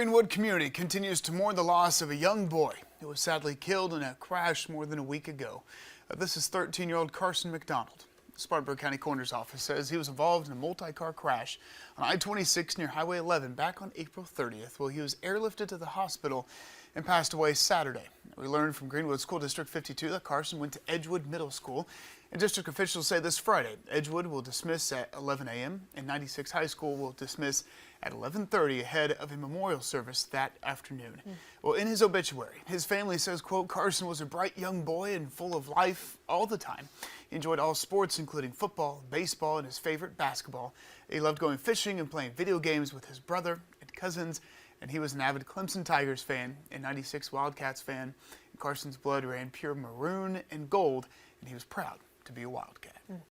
Greenwood community continues to mourn the loss of a young boy who was sadly killed in a crash more than a week ago. This is 13-year-old Carson McDonald. The Spartanburg County Coroner's Office says he was involved in a multi-car crash on I-26 near Highway 11 back on April 30th, while he was airlifted to the hospital and passed away Saturday. We learned from Greenwood School District 52 that Carson went to Edgewood Middle School, and district officials say this Friday Edgewood will dismiss at 11 a.m. and 96 High School will dismiss at 11:30 ahead of a memorial service that afternoon. Well, in his obituary, his family says, quote, Carson was a bright young boy and full of life all the time. He enjoyed all sports, including football, baseball, and his favorite, basketball. He loved going fishing and playing video games with his brother and cousins, and he was an avid Clemson Tigers fan and 96 Wildcats fan. And Carson's blood ran pure maroon and gold, and he was proud to be a Wildcat.